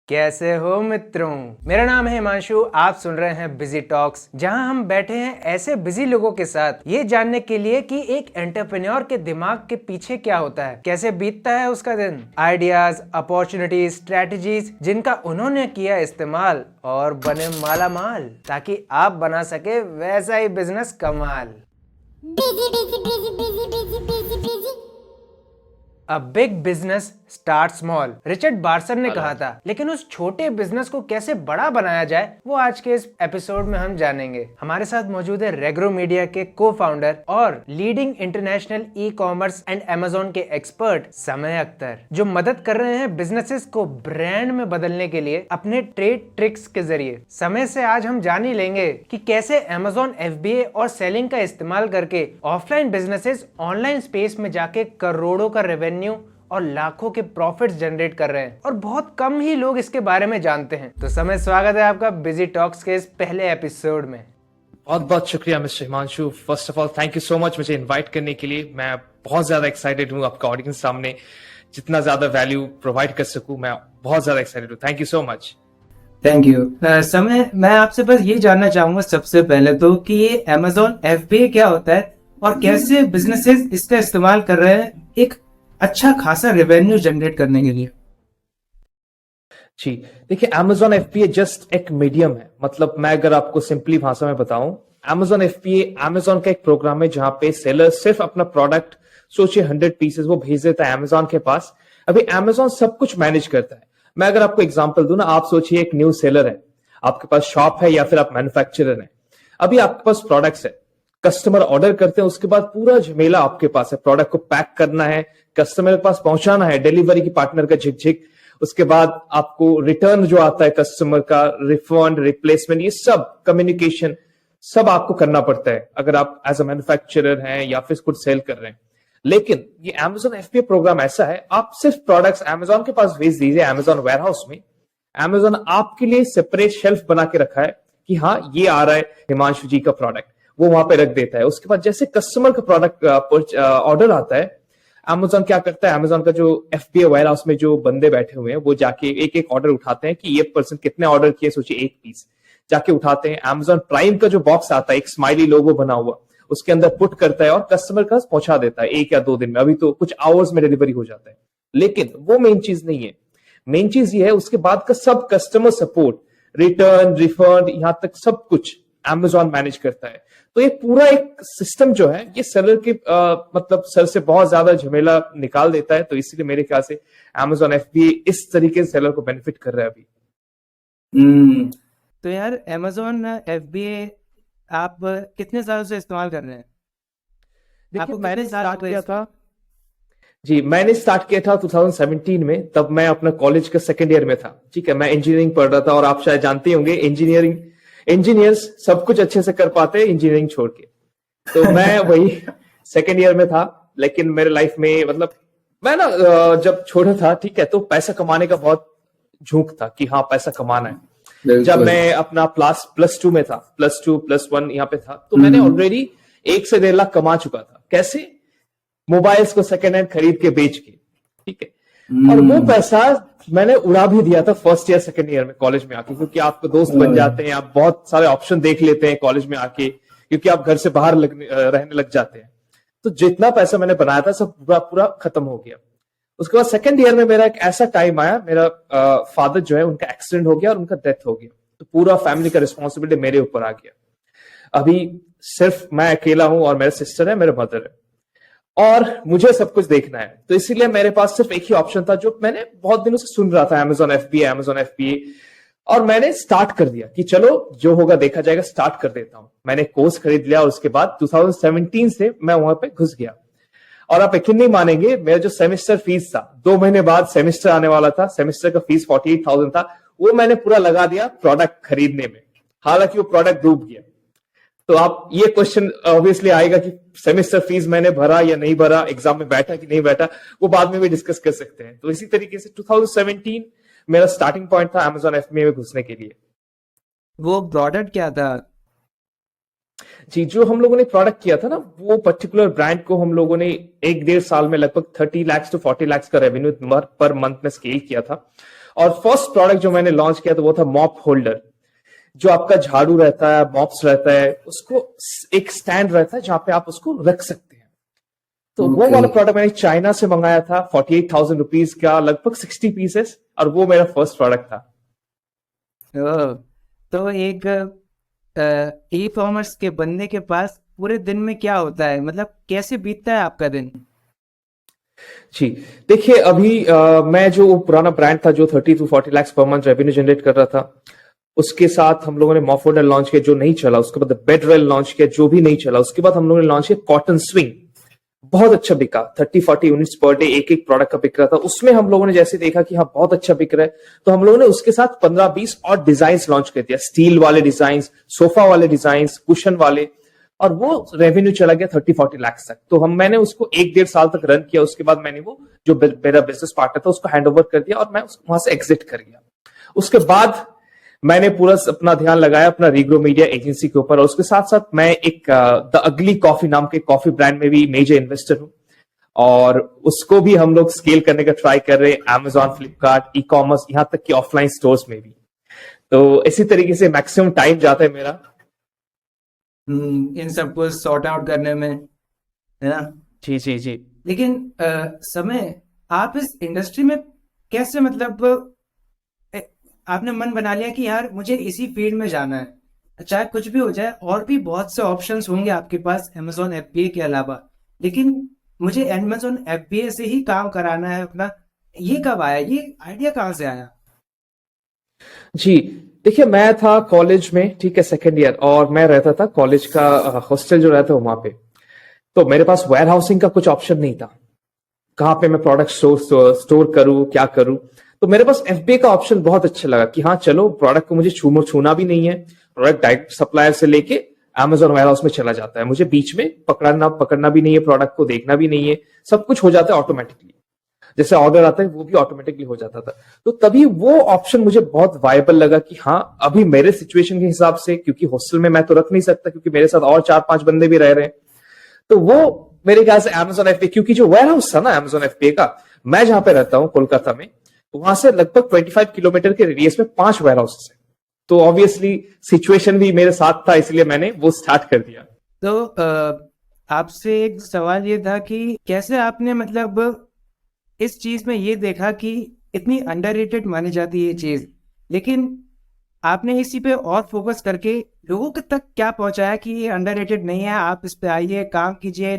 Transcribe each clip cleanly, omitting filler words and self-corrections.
कैसे हो मित्रों। मेरा नाम है हिमांशु। आप सुन रहे हैं बिजी टॉक्स, जहां हम बैठे हैं ऐसे बिजी लोगों के साथ ये जानने के लिए कि एक एंटरप्रेन्योर के दिमाग के पीछे क्या होता है, कैसे बीतता है उसका दिन, आइडियाज, अपॉर्चुनिटीज, स्ट्रेटजीज जिनका उन्होंने किया इस्तेमाल और बने माला माल, ताकि आप बना सके वैसा ही बिजनेस कमाल। busy, busy, busy, busy, busy, busy, busy. A big business start small, Richard Branson ने कहा था। लेकिन उस छोटे बिजनेस को कैसे बड़ा बनाया जाए वो आज के इस एपिसोड में हम जानेंगे। हमारे साथ मौजूद है रेग्रो मीडिया के को फाउंडर और leading international e commerce and Amazon के एक्सपर्ट समय अख्तर, जो मदद कर रहे हैं बिजनेसेस को ब्रांड में बदलने के लिए अपने ट्रेड ट्रिक्स के जरिए। समय से आज हम जान ही लेंगे कि कैसे अमेजोन FBA और सेलिंग का इस्तेमाल करके ऑफलाइन बिजनेसेस ऑनलाइन स्पेस में जाके करोड़ों का रेवेन्यू और लाखों के प्रॉफिट्स जनरेट कर रहे हैं, और बहुत कम ही लोग इसके बारे में जानते हैं। तो समय, स्वागत है आपका बिजी टॉक्स के इस पहले एपिसोड में। बहुत बहुत शुक्रिया mister Himanshu. First of all thank you so much मुझे इनवाइट करने के लिए। मैं बहुत ज्यादा एक्साइटेड हूँ आपका ऑडियंस सामने जितना ज्यादा वैल्यू प्रोवाइड कर सकूं, मैं बहुत ज्यादा एक्साइटेड हूँ। Thank you so much. Thank you. समय, मैं आपसे बस ये जानना चाहूंगा सबसे पहले तो कि ये Amazon FBA क्या होता है और कैसे बिजनेसेस इसका इस्तेमाल कर रहे हैं एक अच्छा खासा रेवेन्यू जनरेट करने के लिए। जी देखिए, Amazon FBA जस्ट एक मीडियम है। मतलब मैं अगर आपको सिंपली भाषा में बताऊं, Amazon FBA Amazon का एक प्रोग्राम है जहां पे सेलर सिर्फ अपना प्रोडक्ट, सोचिए 100 पीसेस, वो भेज देता है Amazon के पास। अभी Amazon सब कुछ मैनेज करता है। मैं अगर आपको एग्जांपल दूं ना, आप सोचिए एक न्यू सेलर है, आपके पास शॉप है या फिर आप मैन्युफैक्चरर है। अभी आपके पास प्रोडक्ट्स है, कस्टमर ऑर्डर करते हैं, उसके बाद पूरा झमेला आपके पास है। प्रोडक्ट को पैक करना है, कस्टमर के पास पहुंचाना है, डिलीवरी की पार्टनर का झिक, उसके बाद आपको रिटर्न जो आता है कस्टमर का, रिफंड, रिप्लेसमेंट, ये सब कम्युनिकेशन सब आपको करना पड़ता है अगर आप एज अ मैन्युफैक्चरर हैं या फिर कुछ सेल कर रहे हैं। लेकिन ये Amazon FBA प्रोग्राम ऐसा है, आप सिर्फ प्रोडक्ट्स Amazon के पास भेज दीजिए, Amazon वेयरहाउस में। Amazon आपके लिए सेपरेट शेल्फ बना के रखा है कि हाँ ये आ रहा है हिमांशु जी का प्रोडक्ट, वो वहां पे रख देता है। उसके बाद जैसे कस्टमर का प्रोडक्ट ऑर्डर आता है, Amazon क्या करता है, Amazon का जो FBA वेयरहाउस में जो बंदे बैठे हुए हैं वो जाके एक एक ऑर्डर उठाते हैं कि ये पर्सन कितने ऑर्डर किए, सोचिए एक पीस, जाके उठाते हैं। Amazon प्राइम का जो बॉक्स आता है, एक स्माइली लोगो बना हुआ, उसके अंदर पुट करता है और कस्टमर का पहुंचा देता है 1 या 2 दिन में। अभी तो कुछ आवर्स में डिलीवरी हो जाता है। लेकिन वो मेन चीज नहीं है। मेन चीज ये है उसके बाद का सब कस्टमर सपोर्ट, रिटर्न, रिफंड, यहां तक सब कुछ Amazon मैनेज करता है। तो ये पूरा एक सिस्टम जो है ये सेलर के मतलब सर से बहुत ज्यादा झमेला निकाल देता है। तो इसीलिए मेरे ख्याल से Amazon FBA इस तरीके से सेलर को बेनिफिट कर रहा है अभी। तो यार Amazon FBA आप कितने सालों से इस्तेमाल कर रहे हैं? आपको मैंने स्टार्ट किया था जी, मैंने स्टार्ट किया था 2017 में। तब मैं अपना कॉलेज का सेकेंड ईयर में था। ठीक है, मैं इंजीनियरिंग पढ़ रहा था और आप शायद जानते होंगे इंजीनियर्स सब कुछ अच्छे से कर पाते हैं इंजीनियरिंग छोड़ के। तो मैं वही सेकेंड ईयर में था। लेकिन मेरे लाइफ में मतलब मैं ना जब छोटा था, ठीक है, तो पैसा कमाने का बहुत झोंक था कि हाँ पैसा कमाना है। जब मैं अपना प्लस टू में था, +2 +1 यहाँ पे था, तो मैंने ऑलरेडी 1 से 1.5 लाख कमा चुका था। कैसे? मोबाइल्स को सेकेंड हैंड खरीद के बेच के, ठीक है। और वो पैसा मैंने उड़ा भी दिया था फर्स्ट ईयर सेकेंड ईयर में कॉलेज में आके, क्योंकि आपको दोस्त बन जाते हैं, आप बहुत सारे ऑप्शन देख लेते हैं कॉलेज में आके, क्योंकि आप घर से बाहर रहने लग जाते हैं। तो जितना पैसा मैंने बनाया था सब पूरा पूरा खत्म हो गया। उसके बाद सेकेंड ईयर में मेरा एक ऐसा टाइम आया, मेरा फादर जो है उनका एक्सीडेंट हो गया और उनका डेथ हो गया। तो पूरा फैमिली का रिस्पॉन्सिबिलिटी मेरे ऊपर आ गया। अभी सिर्फ मैं अकेला हूं और मेरा सिस्टर है, मेरे मदर है, और मुझे सब कुछ देखना है। तो इसीलिए मेरे पास सिर्फ एक ही ऑप्शन था जो मैंने बहुत दिनों से सुन रहा था, Amazon FBA। और मैंने स्टार्ट कर दिया कि चलो जो होगा देखा जाएगा, स्टार्ट कर देता हूं। मैंने कोर्स खरीद लिया और उसके बाद 2017 से मैं वहां पे घुस गया। और आप यकीन नहीं मानेंगे, मेरा जो सेमेस्टर फीस था, 2 महीने बाद सेमेस्टर आने वाला था, सेमेस्टर का फीस 48,000 था, वो मैंने पूरा लगा दिया प्रोडक्ट खरीदने में। हालांकि वो प्रोडक्ट डूब गया। तो आप ये क्वेश्चन ऑब्वियसली आएगा कि सेमेस्टर फीस मैंने भरा या नहीं भरा, एग्जाम में बैठा कि नहीं बैठा, वो बाद में भी डिस्कस कर सकते हैं। तो इसी तरीके से 2017 मेरा स्टार्टिंग पॉइंट था Amazon FBA में घुसने के लिए। वो प्रोडक्ट क्या था? जी, जो हम लोगों ने प्रोडक्ट किया था ना, वो पर्टिकुलर ब्रांड को हम लोगों ने 1-1.5 साल में लगभग 30 लाख to 40 लाख का रेवेन्यू पर मंथ में स्केल किया था। और फर्स्ट प्रोडक्ट जो मैंने लॉन्च किया तो वो था मॉप होल्डर, जो आपका झाड़ू रहता है, मॉप्स रहता है, उसको एक स्टैंड रहता है जहां पे आप उसको रख सकते हैं। तो वो वाला प्रोडक्ट मैंने चाइना से मंगाया था, 48,000 रुपीज का, लगभग 60 पीसेस, और वो मेरा फर्स्ट प्रोडक्ट था। ओह, तो एक ई कॉमर्स के बंदे के पास पूरे दिन में क्या होता है, मतलब कैसे बीतता है आपका दिन? जी देखिए, अभी मैं जो वो पुराना ब्रांड था जो 30 to 40 lakh per month revenue generate कर रहा था, उसके साथ हम लोगों ने मॉप होल्डर लॉन्च किया जो नहीं चला, उसके बाद बेड रेल लॉन्च किया जो भी नहीं चला, उसके बाद हम लोगों ने लॉन्च किया कॉटन स्विंग, बहुत अच्छा बिका, 30-40 यूनिट्स पर डे एक एक प्रोडक्ट का बिक रहा था। उसमें हम लोगों ने जैसे देखा कि हाँ बहुत अच्छा बिक रहा है, तो हम लोगों ने उसके साथ 15-20 और डिजाइन लॉन्च कर दिया, स्टील वाले डिजाइन, सोफा वाले डिजाइन, कुशन वाले, और वो रेवेन्यू चला गया 30-40 लाख तक। तो मैंने उसको 1-1.5 साल तक रन किया। उसके बाद मैंने वो जो मेरा बिजनेस पार्टनर था उसको हैंड ओवर कर दिया और मैं वहां से एग्जिट कर गया। उसके बाद मैंने पूरा अपना ध्यान लगाया अपना रीग्रो मीडिया एजेंसी के ऊपर, और उसके साथ साथ मैं एक द अगली कॉफी नाम के कॉफी ब्रांड में भी मेजर इन्वेस्टर हूं, और उसको भी हम लोग स्केल करने का ट्राई कर रहे हैं, Amazon, फ्लिपकार्ट, ई कॉमर्स, यहां तक कि ऑफलाइन स्टोर्स में भी। तो इसी तरीके से मैक्सिमम टाइम जाता है मेरा इन सबको सॉर्ट आउट करने में, है ना? जी जी जी। लेकिन समय, आप इस इंडस्ट्री में कैसे, मतलब आपने मन बना लिया कि यार मुझे इसी फील्ड में जाना है, चाहे कुछ भी हो जाए, और भी बहुत से ऑप्शंस होंगे आपके पास Amazon FBA के अलावा, लेकिन मुझे Amazon FBA से ही काम कराना है अपना, ये कब आया, ये आइडिया कहाँ से आया? जी देखिए, मैं था कॉलेज में, ठीक है, सेकेंड ईयर, और मैं रहता था कॉलेज का हॉस्टल जो रहता है वहां पे। तो मेरे पास वेयर हाउसिंग का कुछ ऑप्शन नहीं था, कहाँ पे मैं प्रोडक्ट स्टोर करूँ, क्या करूँ। तो मेरे पास FBA का ऑप्शन बहुत अच्छा लगा कि हाँ चलो, प्रोडक्ट को मुझे छूना भी नहीं है, प्रोडक्ट डायरेक्ट सप्लायर से लेके Amazon वेयर हाउस में चला जाता है, मुझे बीच में पकड़ना भी नहीं है, प्रोडक्ट को देखना भी नहीं है, सब कुछ हो जाता है ऑटोमेटिकली, जैसे ऑर्डर आता है वो भी ऑटोमेटिकली हो जाता था। तो तभी वो ऑप्शन मुझे बहुत वायबल लगा कि हाँ अभी मेरे सिचुएशन के हिसाब से, क्योंकि हॉस्टल में मैं तो रख नहीं सकता क्योंकि मेरे साथ और 4-5 बंदे भी रह रहे हैं, तो वो मेरे ख्याल से Amazon FBA, क्योंकि जो वेयर हाउस था ना Amazon FBA का, मैं जहां पे रहता हूँ कोलकाता में, वहां से लगभग 25 किलोमीटर के रेडियस में 5 वेयर हाउसेस है। तो ऑब्वियसली सिचुएशन भी मेरे साथ था, इसलिए मैंने वो स्टार्ट कर दिया। तो आपसे एक सवाल ये था कि कैसे आपने, मतलब इस चीज में ये देखा कि इतनी अंडररेटेड मानी जाती है ये चीज, लेकिन आपने इसी पे और फोकस करके लोगों के तक क्या पहुंचाया कि ये अंडररेटेड नहीं है, आप इस पे आइए, काम कीजिए।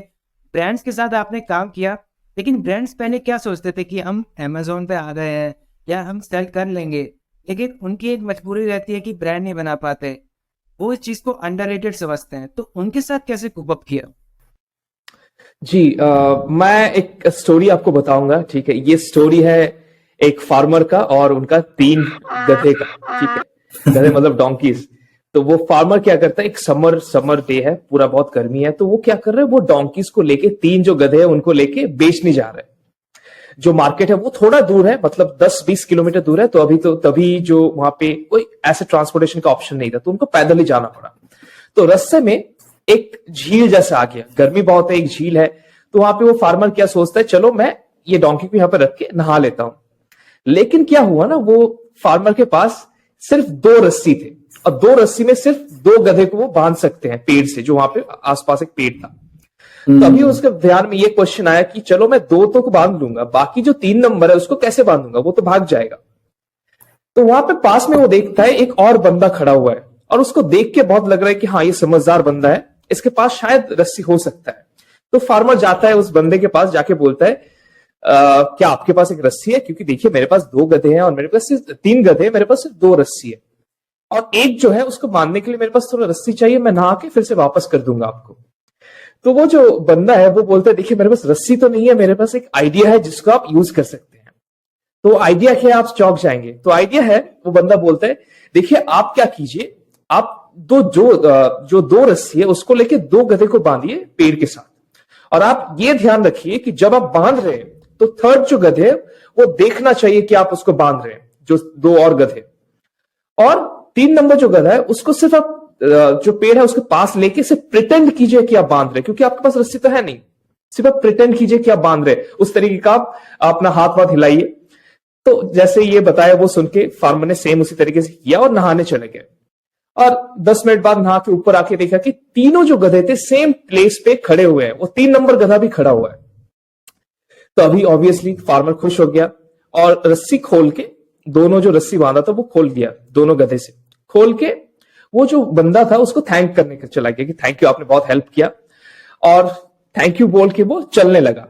ब्रांड्स के साथ आपने काम किया, लेकिन ब्रांड्स पहले क्या सोचते थे कि हम Amazon पे आ गए हैं या हम सेल कर लेंगे, लेकिन उनकी एक मजबूरी रहती है कि ब्रांड नहीं बना पाते, वो इस चीज को अंडररेटेड समझते हैं। तो उनके साथ कैसे कोप अप किया? जी मैं एक स्टोरी आपको बताऊंगा, ठीक है। ये स्टोरी है एक फार्मर का और उनका 3 गधे का, ठीक है। गधे मतलब डोंकीज। तो वो फार्मर क्या करता है, एक समर डे है, पूरा बहुत गर्मी है, तो वो क्या कर रहे हैं, वो डोंकीज को लेके 3 जो गधे हैं उनको लेके बेचने जा रहे हैं। जो मार्केट है वो थोड़ा दूर है, मतलब 10-20 किलोमीटर दूर है। तो तभी जो वहां पे कोई ऐसे ट्रांसपोर्टेशन का ऑप्शन नहीं था, तो उनको पैदल ही जाना पड़ा। तो रास्ते में एक झील जैसा आ गया, गर्मी बहुत है, एक झील है, तो वहां पे वो फार्मर क्या सोचता है, चलो मैं ये डोंकी को यहाँ पे रख के नहा लेता हूं। लेकिन क्या हुआ ना, वो फार्मर के पास सिर्फ 2 रस्सी थे, और 2 रस्सी में सिर्फ 2 गधे को वो बांध सकते हैं पेड़ से, जो वहां पे आसपास एक पेड़ था। तभी उसके ध्यान में ये क्वेश्चन आया कि चलो मैं 2 तो को बांध लूंगा, बाकी जो 3 नंबर है उसको कैसे बांधूंगा, वो तो भाग जाएगा। तो वहां पे पास में वो देखता है एक और बंदा खड़ा हुआ है, और उसको देख के बहुत लग रहा है कि हाँ ये समझदार बंदा है, इसके पास शायद रस्सी हो सकता है। तो फार्मर जाता है उस बंदे के पास, जाके बोलता है क्या आपके पास एक रस्सी है, क्योंकि देखिए मेरे पास 2 गधे हैं और मेरे पास सिर्फ 3 गधे हैं, मेरे पास सिर्फ 2 रस्सी है, और एक जो है उसको बांधने के लिए मेरे पास थोड़ा रस्सी चाहिए, मैं नहा के फिर से वापस कर दूंगा आपको। तो वो जो बंदा है वो बोलता है देखिए मेरे पास रस्सी तो नहीं है, मेरे पास एक आइडिया है जिसको आप यूज कर सकते हैं। तो आइडिया क्या है, आप चौंक जाएंगे। तो आइडिया है, वो बंदा बोलता है देखिए आप क्या कीजिए, आप जो 2 रस्सी है उसको लेके 2 गधे को बांधिए पेड़ के साथ, और आप ये ध्यान रखिए कि जब आप बांध रहे हैं तो 3rd जो गधे वो देखना चाहिए कि आप उसको बांध रहे हैं, जो 2 और गधे, और 3 नंबर जो गधा है उसको सिर्फ आप जो पेड़ है उसके पास लेके सिर्फ प्रिटेंड कीजिए कि आप बांध रहे, क्योंकि आपके पास रस्सी तो है नहीं, सिर्फ आप प्रिटेंड कीजिए कि आप बांध रहे, उस तरीके का आप अपना हाथ हिलाइए। तो जैसे ये बताया वो सुन के फार्मर ने सेम उसी तरीके से किया और नहाने चले गए। और 10 मिनट बाद नहा के ऊपर आके देखा कि तीनों जो गधे थे सेम प्लेस पे खड़े हुए हैं, वो 3 नंबर गधा भी खड़ा हुआ है। तो अभी ऑब्वियसली फार्मर खुश हो गया और रस्सी खोल के, दोनों जो रस्सी बांधा था वो खोल दिया, दोनों गधे से खोल के वो जो बंदा था उसको थैंक करने के चला गया कि थैंक यू, आपने बहुत हेल्प किया, और थैंक यू बोल के वो चलने लगा।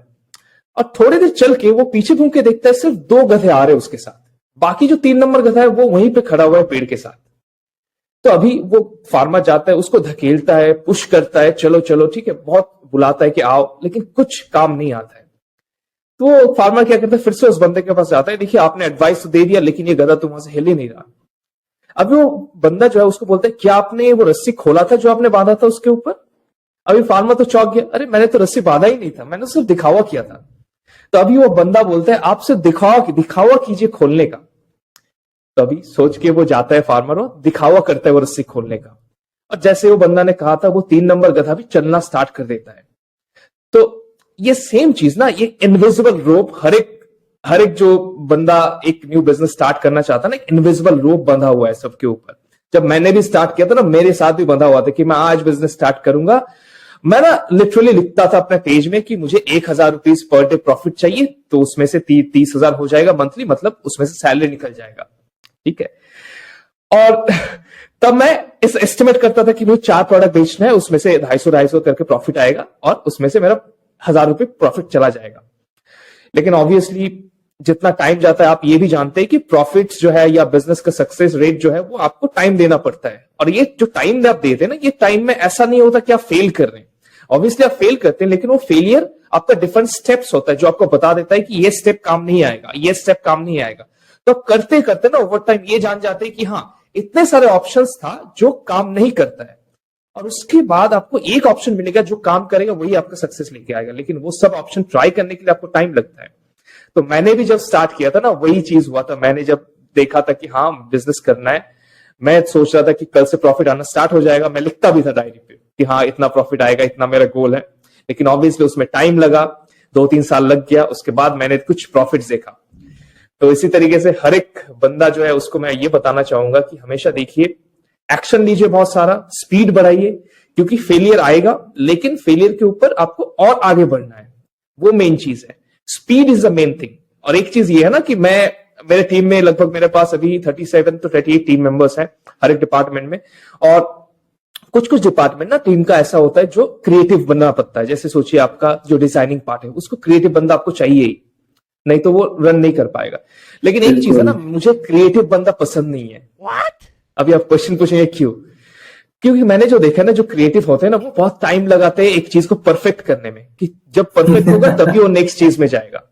और थोड़ी देर चल के वो पीछे घूम के देखता है सिर्फ 2 गधे आ रहे उसके साथ, बाकी जो 3 नंबर गधा है वो वहीं पे खड़ा हुआ है पेड़ के साथ। तो अभी वो फार्मर जाता है, उसको धकेलता है, पुश करता है, चलो चलो ठीक है, बहुत बुलाता है कि आओ, लेकिन कुछ काम नहीं आता है। तो फार्मर क्या करता है, फिर से उस बंदे के पास जाता है, देखिए आपने एडवाइस तो दे दिया लेकिन ये गधा तो वहां से हिल ही नहीं रहा। अभी वो बंदा जो है उसको बोलता है, क्या आपने वो रस्सी खोला था जो आपने बांधा था उसके ऊपर? अभी फार्मर तो चौंक गया, अरे मैंने तो रस्सी बांधा ही नहीं था, मैंने सिर्फ दिखावा किया था। तो अभी वो बंदा बोलता है, आप सिर्फ दिखावा कीजिए खोलने का। तो अभी सोच के वो जाता है फार्मर और दिखावा करता है वो रस्सी खोलने का, और जैसे वो बंदा ने कहा था वो 3 नंबर गधा भी चलना स्टार्ट कर देता है। तो ये सेम चीज ना, ये इनविजिबल रोप हर एक जो बंदा एक न्यू बिजनेस स्टार्ट करना चाहता है ना, एक इनविजिबल रोप बंधा हुआ है सबके ऊपर। जब मैंने भी स्टार्ट किया था ना, मेरे साथ भी बंधा हुआ था कि मैं आज बिजनेस स्टार्ट करूंगा। मैं ना लिटरली लिखता था अपने पेज में कि मुझे 1000 रुपीज पर डे प्रॉफिट चाहिए, तो उसमें से 30,000 हो जाएगा मंथली, मतलब उसमें से सैलरी निकल जाएगा, ठीक है। और तब मैं इस एस्टिमेट करता था कि मुझे 4 प्रोडक्ट बेचना है, उसमें से 250 करके प्रॉफिट आएगा और उसमें से मेरा 1000 रुपये प्रॉफिट चला जाएगा। लेकिन ऑब्वियसली जितना टाइम जाता है, आप ये भी जानते हैं कि प्रॉफिट्स जो है या बिजनेस का सक्सेस रेट जो है वो आपको टाइम देना पड़ता है। और ये जो टाइम आप देते हैं ना, ये टाइम में ऐसा नहीं होता कि आप फेल कर रहे हैं। ऑब्वियसली आप फेल करते हैं, लेकिन वो फेलियर आपका डिफरेंट स्टेप्स होता है जो आपको बता देता है कि ये स्टेप काम नहीं आएगा, ये स्टेप काम नहीं आएगा। तो आप करते करते ना ओवर टाइम ये जान जाते हैं कि हाँ, इतने सारे ऑप्शंस था जो काम नहीं करता है, और उसके बाद आपको एक ऑप्शन मिलेगा जो काम करेगा, वही आपका सक्सेस लेके आएगा। लेकिन वो सब ऑप्शन ट्राई करने के लिए आपको टाइम लगता है। तो मैंने भी जब स्टार्ट किया था ना, वही चीज हुआ था। मैंने जब देखा था कि हाँ बिजनेस करना है, मैं सोच रहा था कि कल से प्रॉफिट आना स्टार्ट हो जाएगा। मैं लिखता भी था डायरी पे कि हाँ इतना प्रॉफिट आएगा, इतना मेरा गोल है। लेकिन ऑब्वियसली उसमें टाइम लगा, 2-3 साल लग गया। उसके बाद मैंने कुछ प्रॉफिट देखा। तो इसी तरीके से हर एक बंदा जो है उसको मैं ये बताना चाहूंगा कि हमेशा देखिए, एक्शन लीजिए बहुत सारा, स्पीड बढ़ाइए, क्योंकि फेलियर आएगा, लेकिन फेलियर के ऊपर आपको और आगे बढ़ना है, वो मेन चीज है। Speed is the main thing. और एक चीज ये है ना कि मेरे टीम में लगभग मेरे पास अभी 37 to 38 टीम मेंबर्स हैं हर एक डिपार्टमेंट में। और कुछ डिपार्टमेंट ना टीम का ऐसा होता है जो क्रिएटिव बनना पड़ता है। जैसे सोचिए आपका जो डिजाइनिंग पार्ट है, उसको क्रिएटिव बंदा आपको चाहिए ही, नहीं तो वो रन नहीं कर पाएगा। लेकिन एक चीज है ना, मुझे क्रिएटिव बंदा पसंद नहीं है। अभी आप क्वेश्चन पूछेंगे क्यों? क्योंकि मैंने जो देखा है ना, जो क्रिएटिव होते हैं ना, वो बहुत टाइम लगाते हैं एक चीज को परफेक्ट करने में, कि जब परफेक्ट होगा तभी वो नेक्स्ट चीज में जाएगा।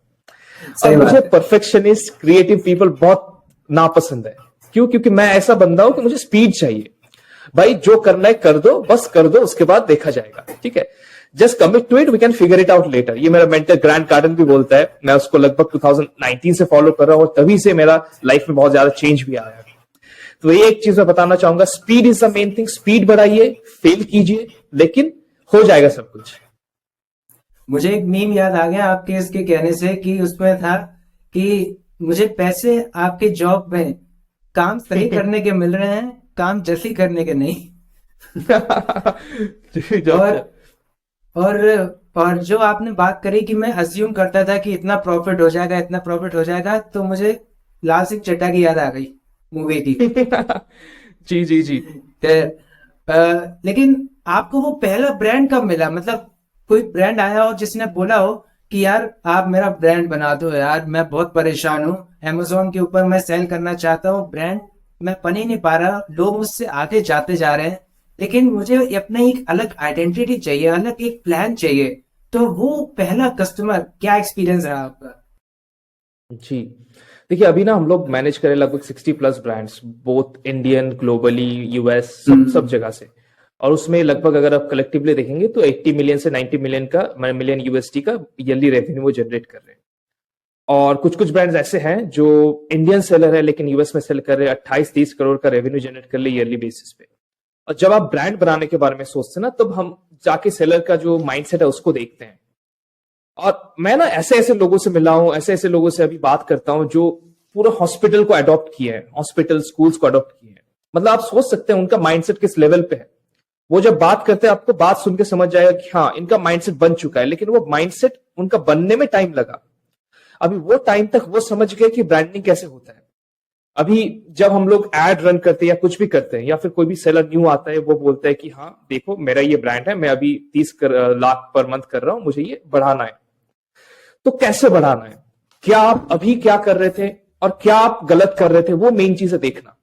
और मुझे परफेक्शनिस्ट क्रिएटिव पीपल बहुत नापसंद है। क्यों? क्योंकि मैं ऐसा बंदा हूं कि मुझे स्पीड चाहिए। भाई जो करना है कर दो, बस कर दो, उसके बाद देखा जाएगा, ठीक है। Just commit to it, we can figure it out later. ये मेरा मेंटर ग्रांट कार्डन भी बोलता है। मैं उसको लगभग 2019 से फॉलो कर रहा हूं, और तभी से मेरा लाइफ में बहुत ज्यादा चेंज भी आया है। तो ये एक चीज मैं बताना चाहूंगा, speed is the main thing. Speed बढ़ाइए, फेल कीजिए, लेकिन हो जाएगा सब कुछ। मुझे एक मीम याद आ गया आपके इसके कहने से, कि उसमें था कि मुझे पैसे आपके जॉब में काम सही करने के मिल रहे हैं, काम जैसे करने के नहीं। और जो आपने बात करी कि मैं अज्यूम करता था कि इतना प्रॉफिट हो जाएगा, इतना प्रॉफिट हो जाएगा, तो मुझे लाल सिंह चड्ढा की याद आ गई, मूवी की। जी जी जी। लेकिन आपको वो पहला ब्रांड कब मिला? मतलब कोई ब्रांड आया हो जिसने बोला हो कि यार आप मेरा ब्रांड बना दो यार, मैं बहुत परेशान हूँ, अमेज़न के ऊपर मैं सेल करना चाहता हूँ, ब्रांड मैं बन ही नहीं पा रहा, लोग मुझसे आगे जाते जा रहे हैं, लेकिन मुझे अपना एक अलग आइडेंटिटी चाहिए, अलग एक प्लान चाहिए। तो वो पहला कस्टमर, क्या एक्सपीरियंस रहा आपका? जी देखिए, अभी ना हम लोग मैनेज करें लगभग 60+ brands, both Indian, globally, US, सब जगह से। और उसमें लगभग अगर आप कलेक्टिवली देखेंगे तो 80 मिलियन से 90 मिलियन यूएसडी का ईयरली रेवेन्यू वो जनरेट कर रहे हैं। और कुछ ब्रांड्स ऐसे हैं जो इंडियन सेलर है लेकिन यूएस में सेल कर रहे हैं, 28-30 करोड़ का रेवेन्यू जनरेट कर ले ईयरली बेसिस पे। और जब आप ब्रांड बनाने के बारे में सोचते हैं ना, तब हम जाके सेलर का जो माइंडसेट है उसको देखते हैं। और मैं ना ऐसे लोगों से मिला हूं, ऐसे लोगों से अभी बात करता हूं जो पूरा हॉस्पिटल को अडॉप्ट किए हैं, हॉस्पिटल स्कूल्स को अडॉप्ट किए हैं। मतलब आप सोच सकते हैं उनका माइंडसेट किस लेवल पे है। वो जब बात करते हैं आपको बात सुन के समझ जाएगा कि हाँ इनका माइंडसेट बन चुका है, लेकिन वो माइंडसेट उनका बनने में टाइम लगा। अभी वो टाइम तक वो समझ गए कि ब्रांडिंग कैसे होता है। अभी जब हम लोग एड रन करते हैं या कुछ भी करते हैं, या फिर कोई भी सेलर न्यू आता है, वो बोलता है कि हाँ देखो मेरा ये ब्रांड है, मैं अभी 30 लाख पर मंथ कर रहा हूं, मुझे ये बढ़ाना है। तो कैसे बढ़ाना है, क्या आप अभी क्या कर रहे थे और क्या आप गलत कर रहे थे, वो मेन चीज है देखना।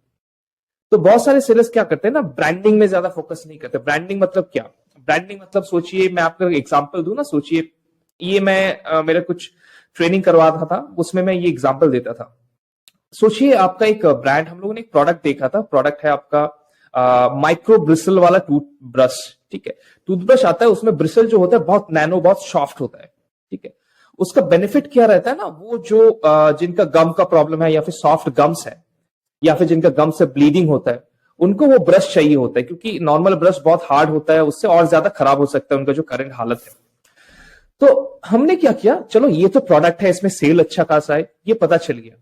तो बहुत सारे सेलर्स क्या करते हैं ना, ब्रांडिंग में ज्यादा फोकस नहीं करते। ब्रांडिंग मतलब क्या, ब्रांडिंग मतलब सोचिए, मैं आपको एग्जांपल दूं ना, सोचिए ये मैं मेरा कुछ ट्रेनिंग करवा रहा था, उसमें मैं ये एग्जांपल देता था। सोचिए आपका एक ब्रांड, हम लोगों ने एक प्रोडक्ट देखा था, प्रोडक्ट है आपका माइक्रो ब्रिसल वाला टूथब्रश। ठीक है, टूथब्रश आता है, उसमें ब्रिसल जो होता है बहुत नैनो, बहुत सॉफ्ट होता है। ठीक है, उसका बेनिफिट क्या रहता है ना, वो जो जिनका गम का प्रॉब्लम है या फिर सॉफ्ट गम्स है या फिर जिनका गम से ब्लीडिंग होता है, उनको वो ब्रश चाहिए होता है, क्योंकि नॉर्मल ब्रश बहुत हार्ड होता है, उससे और ज्यादा खराब हो सकता है उनका जो करंट हालत है। तो हमने क्या किया, चलो ये तो प्रोडक्ट है, इसमें सेल अच्छा खासा है, ये पता चल गया,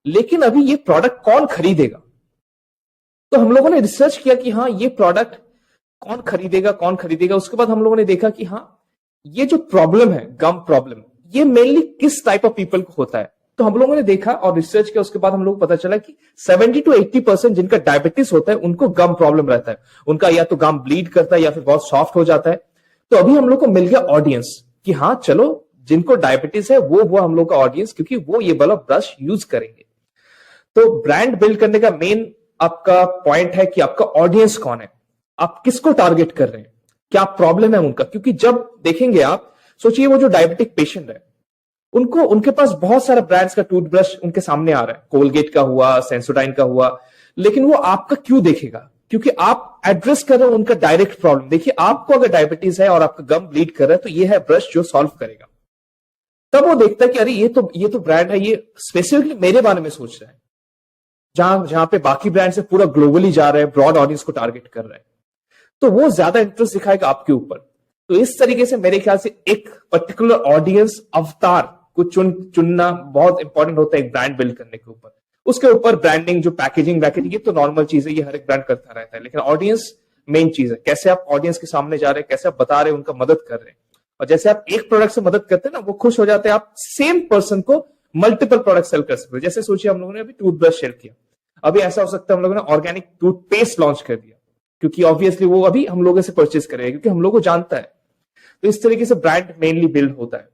लेकिन अभी ये प्रोडक्ट कौन खरीदेगा। तो हम लोगों ने रिसर्च किया कि हाँ ये प्रोडक्ट कौन खरीदेगा, कौन खरीदेगा। उसके बाद हम लोगों ने देखा कि हाँ ये जो प्रॉब्लम है, गम प्रॉब्लम, ये मेनली किस टाइप ऑफ पीपल को होता है। तो हम लोगों ने देखा और रिसर्च किया, उसके बाद हम लोग को पता चला कि 70 to 80% जिनका डायबिटीज होता है उनको गम प्रॉब्लम रहता है। उनका या तो गम ब्लीड करता है या फिर बहुत सॉफ्ट हो जाता है। तो अभी हम लोग को मिल गया ऑडियंस कि हाँ चलो जिनको डायबिटीज है वो हम लोग का ऑडियंस, क्योंकि वो ये वाला ब्रश यूज करेंगे। तो ब्रांड बिल्ड करने का मेन आपका पॉइंट है कि आपका ऑडियंस कौन है, आप किसको टारगेट कर रहे हैं, क्या प्रॉब्लम है उनका। क्योंकि जब देखेंगे आप, सोचिए वो जो डायबिटिक पेशेंट है, उनको उनके पास बहुत सारा ब्रांड्स का टूथब्रश उनके सामने आ रहा है, कोलगेट का हुआ, सेंसोडाइन का हुआ, लेकिन वो आपका क्यों देखेगा, क्योंकि आप एड्रेस कर रहे हो उनका डायरेक्ट प्रॉब्लम। देखिए आपको अगर डायबिटीज है और आपका गम ब्लीड कर रहा है, तो ये है ब्रश जो सॉल्व करेगा। तब वो देखता है कि अरे ये तो ब्रांड है, ये स्पेसिफिकली मेरे बारे में सोच रहा है। जहां पे बाकी ब्रांड से पूरा ग्लोबली जा रहे हैं, ब्रॉड ऑडियंस को टारगेट कर रहे हैं, तो वो ज्यादा इंटरेस्ट दिखाएगा आपके ऊपर। तो इस तरीके से मेरे ख्याल से एक पर्टिकुलर ऑडियंस अवतार को चुनना बहुत इंपॉर्टेंट होता है एक ब्रांड बिल्ड करने के ऊपर। उसके ऊपर ब्रांडिंग, जो पैकेजिंग ये तो नॉर्मल चीज है, ये हर एक ब्रांड करता रहता है, लेकिन ऑडियंस मेन चीज है। कैसे आप ऑडियंस के सामने जा रहे हैं, कैसे आप बता रहे हैं, उनका मदद कर रहे हैं। और जैसे आप एक प्रोडक्ट से मदद करते हैं ना, वो खुश हो जाते हैं, आप सेम पर्सन को मल्टीपल प्रोडक्ट सेल कर सकते हैं। जैसे सोचिए हम लोगों ने अभी टूथब्रश शेयर किया, अभी ऐसा हो सकता है हम लोगों ने ऑर्गेनिक टूथपेस्ट लॉन्च कर दिया, क्योंकि ऑब्वियसली वो अभी हम लोगों से परचेज करेगा, क्योंकि हम लोगों को जानता है। तो इस तरीके से ब्रांड मेनली बिल्ड होता है।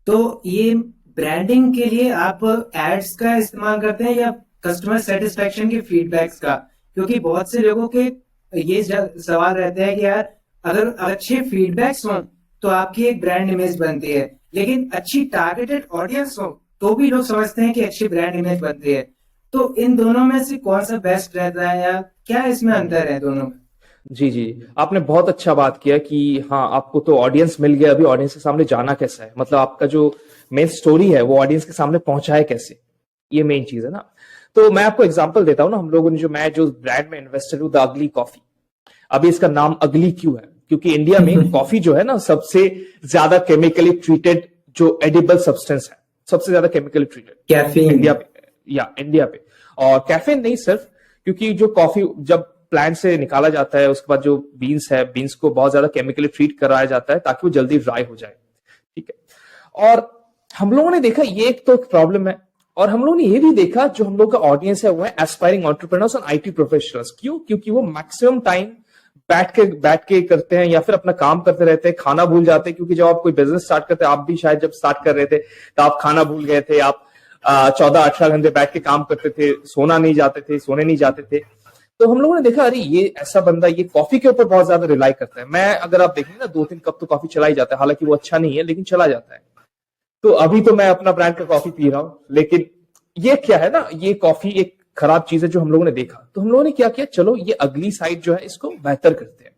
तो ये ब्रांडिंग के लिए आप एड्स का इस्तेमाल करते हैं या कस्टमर सेटिस्फेक्शन के फीडबैक्स का? क्योंकि बहुत से लोगों के ये सवाल रहते हैं कि यार अगर अच्छे फीडबैक्स हो तो आपकी एक ब्रांड इमेज बनती है, लेकिन अच्छी टारगेटेड ऑडियंस हो तो भी लोग समझते हैं कि अच्छी ब्रांड इमेज बनती है। तो इन दोनों में से कौन सा बेस्ट रहता है या क्या इसमें अंतर है दोनों में? जी, आपने बहुत अच्छा बात किया कि हाँ आपको तो ऑडियंस मिल गया, अभी ऑडियंस के सामने जाना कैसा है, मतलब आपका जो मेन स्टोरी है वो ऑडियंस के सामने पहुंचाए कैसे, ये मेन चीज है ना। तो मैं आपको एग्जांपल देता हूं ना, हम लोगों ने मैं जो ब्रांड में इन्वेस्टेड हूं, द अगली कॉफी। अभी इसका नाम अगली क्यों है, क्योंकि इंडिया में कॉफी जो है ना सबसे ज्यादा केमिकली ट्रीटेड जो एडिबल सब्सटेंस है, सबसे ज्यादा केमिकली ट्रीटेड कैफीन इंडिया पे। और कैफीन नहीं सिर्फ, क्योंकि जो कॉफी जब प्लांट से निकाला जाता है, उसके बाद जो बीन्स है, बीन्स को बहुत ज्यादा केमिकली ट्रीट कराया जाता है ताकि वो जल्दी ड्राई हो जाए। ठीक है, और हम लोगों ने देखा ये एक तो प्रॉब्लम है, और हम लोगों ने ये भी देखा जो हम लोग का ऑडियंस है वो है एस्पायरिंग एंटरप्रेन्योर्स और आईटी प्रोफेशनल्स। क्यों? क्योंकि वो मैक्सिमम टाइम बैठ के करते हैं या फिर अपना काम करते रहते हैं, खाना भूल जाते हैं। क्योंकि जब आप कोई बिजनेस स्टार्ट करते हैं, आप भी शायद जब स्टार्ट कर रहे थे तो आप खाना भूल गए थे, आप 14-18 घंटे बैठ के काम करते थे, सोने नहीं जाते थे। तो हम लोगों ने देखा अरे ये ऐसा बंदा ये कॉफी के ऊपर बहुत ज्यादा रिलाई करता है। मैं अगर आप देखेंगे ना 2-3 कप तो कॉफी चला ही जाता है, हालांकि वो अच्छा नहीं है लेकिन चला जाता है। तो अभी तो मैं अपना ब्रांड का कॉफी पी रहा हूं, लेकिन ये क्या है ना, ये कॉफी एक खराब चीज है जो हम लोगों ने देखा। तो हम लोगों ने क्या किया, चलो ये अगली साइड जो है इसको बेहतर करते हैं।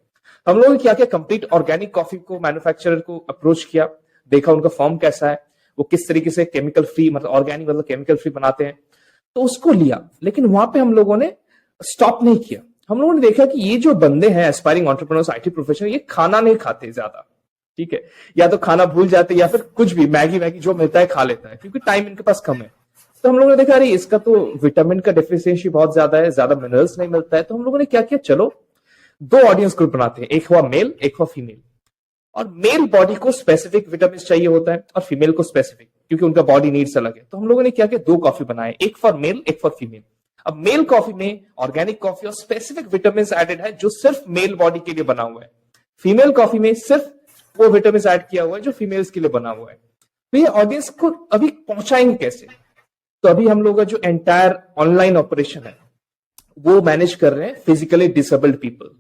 हम लोगों ने क्या किया, कंप्लीट ऑर्गेनिक कॉफी को मैन्युफैक्चरर को अप्रोच किया, देखा उनका फॉर्म कैसा है, वो किस तरीके से केमिकल फ्री, मतलब ऑर्गेनिक मतलब केमिकल फ्री बनाते हैं, तो उसको लिया। लेकिन वहां पे हम लोगों ने स्टॉप नहीं किया। हम लोगों ने देखा कि ये जो बंदे हैं एस्पायरिंग एंटरप्रेन्योर्स, आईटी प्रोफेशनल, ये खाना नहीं खाते ज्यादा, ठीक है, या तो खाना भूल जाते या फिर कुछ भी मैगी वैगी जो मिलता है खा लेता है क्योंकि टाइम इनके पास कम है। तो हम लोगों ने देखा अरे इसका तो विटामिन का डिफिशियंसी बहुत ज्यादा है, ज्यादा मिनरल्स नहीं मिलता है। तो हम लोगों ने क्या किया, चलो दो ऑडियंस ग्रुप बनाते हैं, एक हुआ मेल एक हुआ फीमेल। और मेल बॉडी को स्पेसिफिक विटामिन चाहिए होता है और फीमेल को स्पेसिफिक, क्योंकि उनका बॉडी नीड्स अलग है। तो हम लोगों ने क्या किया, दो कॉफी बनाए, एक फॉर मेल एक फॉर फीमेल। अब मेल कॉफी में ऑर्गेनिक कॉफी और स्पेसिफिक विटामिन एडेड है जो सिर्फ मेल बॉडी के लिए बना हुआ है। फीमेल कॉफी में सिर्फ वो विटामिन ऐड किया हुआ है जो फीमेल्स के लिए बना हुआ है। तो ये ऑडियंस को अभी पहुंचाएंगे कैसे? तो अभी हम लोग का जो एंटायर ऑनलाइन ऑपरेशन है वो मैनेज कर रहे हैं फिजिकली डिसेबल्ड पीपल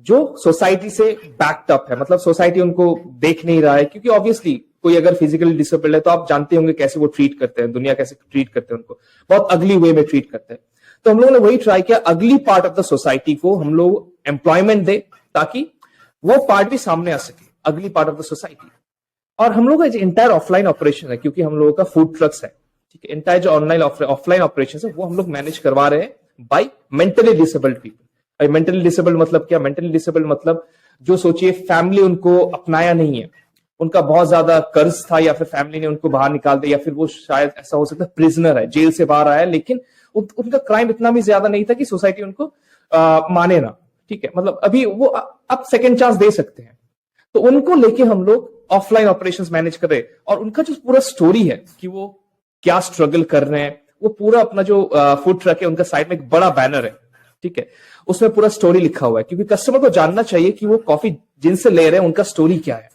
जो सोसाइटी से बैक्ड अप है। मतलब सोसाइटी उनको देख नहीं रहा है, क्योंकि ऑब्वियसली कोई अगर फिजिकली डिसेबल्ड है तो आप जानते होंगे कैसे वो ट्रीट करते हैं, दुनिया कैसे ट्रीट करते हैं उनको, बहुत अगली वे में ट्रीट करते हैं। तो हम लोगों ने वही ट्राई किया, अगली पार्ट ऑफ द सोसाइटी को हम लोग एम्प्लॉयमेंट दे ताकि वो पार्ट भी सामने आ सके, अगली पार्ट ऑफ द सोसाइटी। और हम लोग का इंटायर ऑफलाइन ऑपरेशन है, क्योंकि हम लोगों का फूड ट्रक्स है, ठीक है, इंटायर जो ऑनलाइन ऑफलाइन ऑपरेशन है वो हम लोग मैनेज करवा रहे हैं by mentally disabled people. Mentally disabled मतलब क्या? मेंटली डिसेबल्ड मतलब जो सोचिए फैमिली उनको अपनाया नहीं है, उनका बहुत ज्यादा कर्ज था या फिर फैमिली ने उनको बाहर निकाल दिया, या फिर वो शायद ऐसा हो सकता है प्रिजनर है, जेल से बाहर आया, लेकिन उनका क्राइम इतना भी ज्यादा नहीं था कि सोसाइटी उनको माने ना, ठीक है, मतलब अभी वो अब सेकेंड चांस दे सकते हैं। तो उनको लेके हम लोग ऑफलाइन ऑपरेशंस मैनेज कर रहे हैं। और उनका जो पूरा स्टोरी है कि वो क्या स्ट्रगल कर रहे हैं, वो पूरा अपना जो फूड ट्रक है उनका साइड में एक बड़ा बैनर है, ठीक है, उसमें पूरा स्टोरी लिखा हुआ है, क्योंकि कस्टमर को जानना चाहिए कि वो कॉफी जिनसे ले रहे हैं उनका स्टोरी क्या है।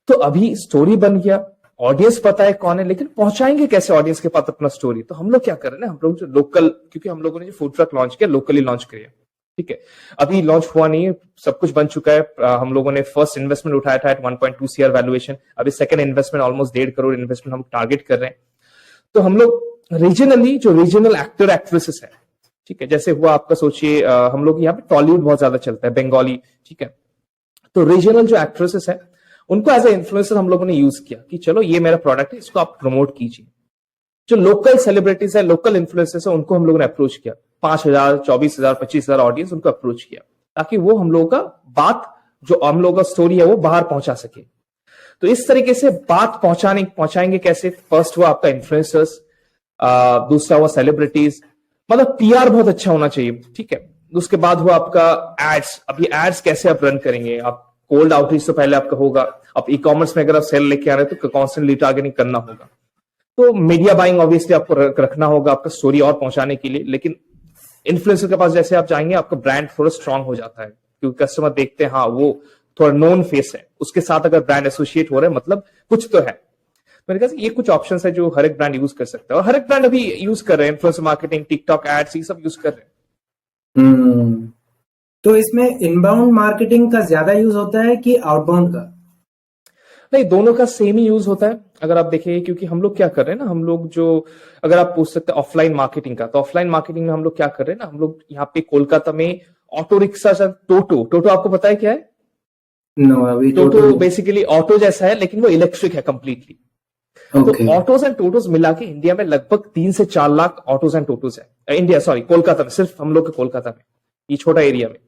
तो अभी स्टोरी बन गया, ऑडियंस पता है कौन है, लेकिन पहुंचाएंगे कैसे ऑडियंस के पास अपना स्टोरी? तो हम लोग क्या कर रहे हैं ना, हम लोग जो लोकल, क्योंकि हम लोगों ने जो फूड ट्रक लॉन्च किया लोकली लॉन्च किया, ठीक है, अभी लॉन्च हुआ नहीं है, सब कुछ बन चुका है। हम लोगों ने फर्स्ट इन्वेस्टमेंट उठाया था एट 1.2 CR वैल्यूएशन, अभी second investment almost 1.5 crore investment हम टारगेट कर रहे हैं। तो हम लोग रीजनली जो रीजनल एक्टर एक्ट्रेसेस है, ठीक है, जैसे हुआ आपका सोचिए हम लोग यहाँ पे टॉलीवुड बहुत ज्यादा चलता है, बंगाली, ठीक है, तो रीजनल जो एक्ट्रेसेस है उनको एज ए इन्फ्लुएंसर हम लोगों ने यूज किया कि चलो ये मेरा प्रोडक्ट है, इसको आप प्रमोट कीजिए। जो लोकल सेलिब्रिटीज है, लोकल इन्फ्लुएंसर्स है, उनको हम लोगों ने अप्रोच किया, 5,000 24,000 25,000 ऑडियंस उनको अप्रोच किया, ताकि वो हम लोगों का बात, जो हम लोगों का स्टोरी है वो बाहर पहुंचा सके। तो इस तरीके से बात पहुंचाएंगे कैसे? फर्स्ट हुआ आपका इन्फ्लुएंसर्स, दूसरा हुआ सेलिब्रिटीज, मतलब PR बहुत अच्छा होना चाहिए, ठीक है। उसके बाद हुआ आपका एड्स। अभी एड्स कैसे आप रन करेंगे? आप कोल्ड आउटरीच तो पहले आपका होगा, आप ई-कॉमर्स में अगर आप सेल लेके आ रहे हैं तो कॉन्स्टेंटली टारगेटिंग करना होगा। तो मीडिया बाइंग ऑब्वियसली आपको रखना होगा आपका स्टोरी और पहुंचाने के लिए, लेकिन इन्फ्लुएंसर के पास जैसे आप जाएंगे आपका ब्रांड थोड़ा स्ट्रांग हो जाता है, क्योंकि कस्टमर देखते हैं हाँ वो थोड़ा नोन फेस है, उसके साथ अगर ब्रांड एसोसिएट हो रहे हैं मतलब कुछ तो है। मेरे ख्याल से ये कुछ ऑप्शंस है जो हर एक ब्रांड यूज कर सकता है, और हर एक ब्रांड अभी यूज कर रहे हैं, इन्फ्लुएंसर मार्केटिंग, टिकटॉक एड्स, ये सब यूज कर रहे हैं। तो इसमें इनबाउंड मार्केटिंग का ज्यादा यूज होता है कि आउटबाउंड का? नहीं, दोनों का सेम ही यूज होता है अगर आप देखें, क्योंकि हम लोग क्या कर रहे हैं ना, हम लोग जो, अगर आप पूछ सकते हैं ऑफलाइन मार्केटिंग का, तो ऑफलाइन मार्केटिंग में हम लोग क्या कर रहे हैं ना, हम लोग यहाँ पे कोलकाता में ऑटो रिक्शा, टोटो आपको पता है क्या है? नो, अभी टोटो बेसिकली ऑटो जैसा है, लेकिन वो इलेक्ट्रिक है कंप्लीटली। तो ऑटोज एंड टोटोज मिला के इंडिया में लगभग 3 से 4 लाख ऑटोज एंड टोटोज है इंडिया, सॉरी कोलकाता में, सिर्फ हम लोग के कोलकाता में, ये छोटा एरिया में।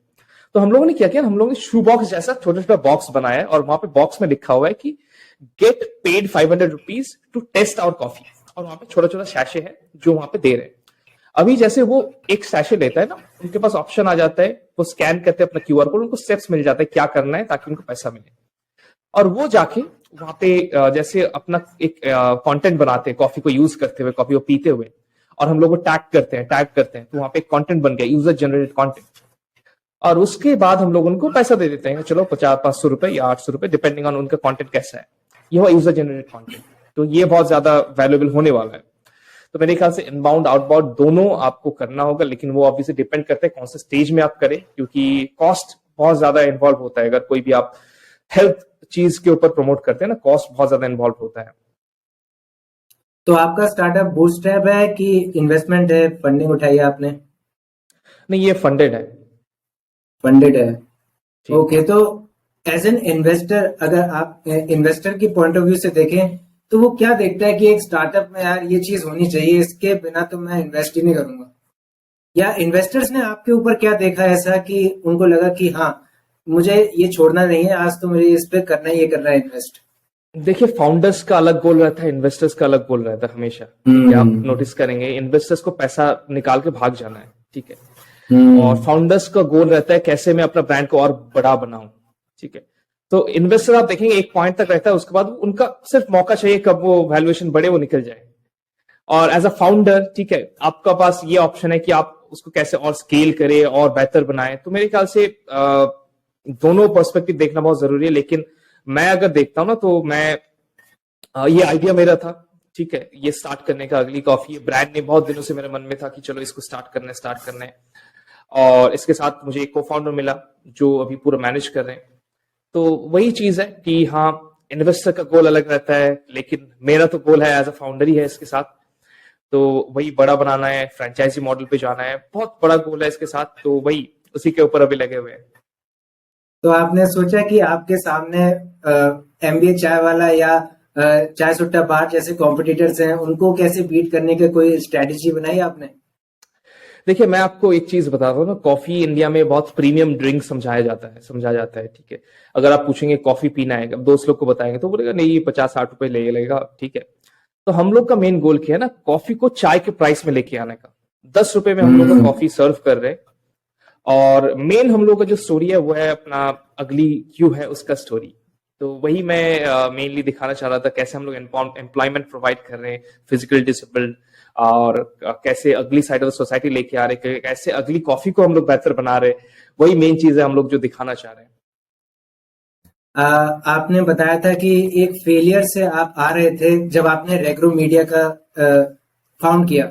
तो हम लोगों ने क्या किया, हम लोगों ने शू बॉक्स जैसा छोटा छोटा बॉक्स बनाया है, और वहां पे बॉक्स में लिखा हुआ है कि get paid 500 rupees to taste our coffee, और वहां पे छोटा छोटा सैशे है जो वहां पे दे रहे हैं। अभी जैसे वो एक सैशे लेता है ना, उनके पास ऑप्शन आ जाता है, वो स्कैन करते हैं अपना QR कोड, उनको स्टेप्स मिल जाता है क्या करना है ताकि उनको पैसा मिले, और वो जाके वहां पे जैसे अपना एक कंटेंट बनाते हैं कॉफी को यूज करते हुए, कॉफी को पीते हुए, और हम लोग को टैग करते हैं, तो वहां पे कंटेंट बन गया, यूजर जनरेटेड कंटेंट, और उसके बाद हम लोग उनको पैसा दे देते हैं, चलो 50-500 रुपए या 800 रुपए, डिपेंडिंग ऑन उनका कंटेंट कैसा है। ये हुआ यूजर जनरेटेड कंटेंट, तो ये बहुत ज्यादा वैल्यूएबल होने वाला है। तो मेरे ख्याल से इनबाउंड आउटबाउंड दोनों आपको करना होगा, लेकिन वो ऑब्वियसली डिपेंड करता है कौन से स्टेज में आप करें, क्योंकि कॉस्ट बहुत ज्यादा इन्वॉल्व होता है। अगर कोई भी आप हेल्थ चीज के ऊपर प्रमोट करते हैं ना, कॉस्ट बहुत ज्यादा इन्वॉल्व होता है। तो आपका स्टार्टअप बूटस्ट्रैप है कि इन्वेस्टमेंट है, फंडिंग उठाई है आपने? नहीं, ये फंडेड है। फंडेड है, ओके। तो एज एन इन्वेस्टर, अगर आप इन्वेस्टर की पॉइंट ऑफ व्यू से देखें तो वो क्या देखता है कि एक स्टार्टअप में यार ये चीज होनी चाहिए, इसके बिना तो मैं इन्वेस्ट ही नहीं करूंगा? या इन्वेस्टर्स ने आपके ऊपर क्या देखा ऐसा कि उनको लगा कि हाँ मुझे ये छोड़ना नहीं है, आज तो मुझे इस पे करना ही, ये करना है इन्वेस्ट। देखिए, फाउंडर्स का अलग गोल रहता है, इन्वेस्टर्स का अलग गोल रहता है हमेशा। ठीक है, आप नोटिस करेंगे इन्वेस्टर्स को पैसा निकाल के भाग जाना है, ठीक है, और फाउंडर्स का गोल रहता है कैसे मैं अपना ब्रांड को और बड़ा बनाऊं। ठीक है, तो इन्वेस्टर आप देखेंगे एक पॉइंट तक रहता है, उसके बाद उनका सिर्फ मौका चाहिए कब वो वैल्यूएशन बढ़े, वो निकल जाए। और एज अ फाउंडर, ठीक है, आपका पास ये ऑप्शन है कि आप उसको कैसे और स्केल करें और बेहतर बनाएं। तो मेरे ख्याल से दोनों पर्सपेक्टिव देखना बहुत जरूरी है। लेकिन मैं अगर देखता हूं ना, तो मैं ये आइडिया मेरा था, ठीक है, ये स्टार्ट करने का, अगली कॉफी, ये ब्रांड ने बहुत दिनों से मेरे मन में था कि चलो इसको स्टार्ट करना है। और इसके साथ मुझे एक को फाउंडर मिला जो अभी पूरा मैनेज कर रहे हैं। तो वही चीज है कि हाँ, इन्वेस्टर का गोल अलग रहता है, लेकिन मेरा तो गोल है एज अ फाउंडर ही है इसके साथ। तो वही बड़ा बनाना है, फ्रेंचाइजी मॉडल पे जाना है, बहुत बड़ा गोल है इसके साथ। तो वही उसी के ऊपर अभी लगे हुए हैं। तो आपने सोचा कि आपके सामने एमबीए चाय वाला या चाय सुट्टा बार जैसे कॉम्पिटिटर्स हैं, उनको कैसे बीट करने का कोई स्ट्रेटेजी बनाई आपने? देखिए, मैं आपको एक चीज बताता हूँ ना, कॉफी इंडिया में बहुत प्रीमियम ड्रिंक समझा जाता है, ठीक है। अगर आप पूछेंगे कॉफी पीना है, अब दोस्त लोग को बताएंगे तो बोलेगा नहीं, 50-60 रुपए लगेगा, ठीक है। तो हम लोग का मेन गोल क्या है ना, कॉफी को चाय के प्राइस में लेके आने का। 10 रुपए में हम लोग का कॉफी सर्व कर रहे हैं। और मेन हम लोग का जो स्टोरी है वो है अपना अगली क्यों है उसका स्टोरी। तो वही मैं मेनली दिखाना चाह रहा था, कैसे हम लोग एम्प्लॉयमेंट प्रोवाइड कर रहे हैं फिजिकल डिसेबल्ड, और कैसे अगली साइड ऑफ सोसाइटी लेके आ रहे हैं, कैसे अगली कॉफी को हम लोग बेहतर बना रहे हैं। वही मेन चीज है हम लोग जो दिखाना चाह रहे हैं। आपने बताया था कि एक फेलियर से आप आ रहे थे जब आपने रेग्रो मीडिया का फाउंड किया।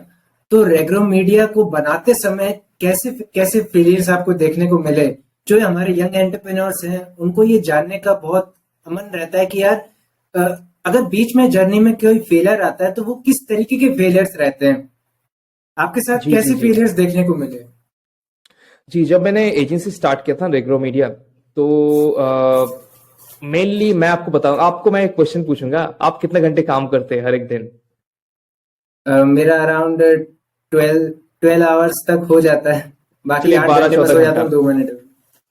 तो रेग्रो मीडिया को बनाते समय कैसे कैसे फेलियर्स आपको देखने को मिले? जो हमारे यंग एंटरप्रेन्योर्स हैं, उनको ये जानने का बहुत अमन रहता है कि यार अगर बीच में जर्नी में कोई फेलियर आता है तो वो किस तरीके के फेलियर्स रहते हैं। आपके साथ जी कैसे जी जी फेलियर्स देखने को मिले? जी, जब मैंने एजेंसी स्टार्ट किया था रेग्रो मीडिया, तो मेनली मैं आपको बताऊं, आपको मैं एक क्वेश्चन पूछूंगा, आप कितने घंटे काम करते हैं हर एक दिन? मेरा अराउंड 12 आवर्स तक हो जाता है। बाकी चलिए 8 बारह घंटे बस चौदह हो जाता घंटा हूँ 2 मिनट में।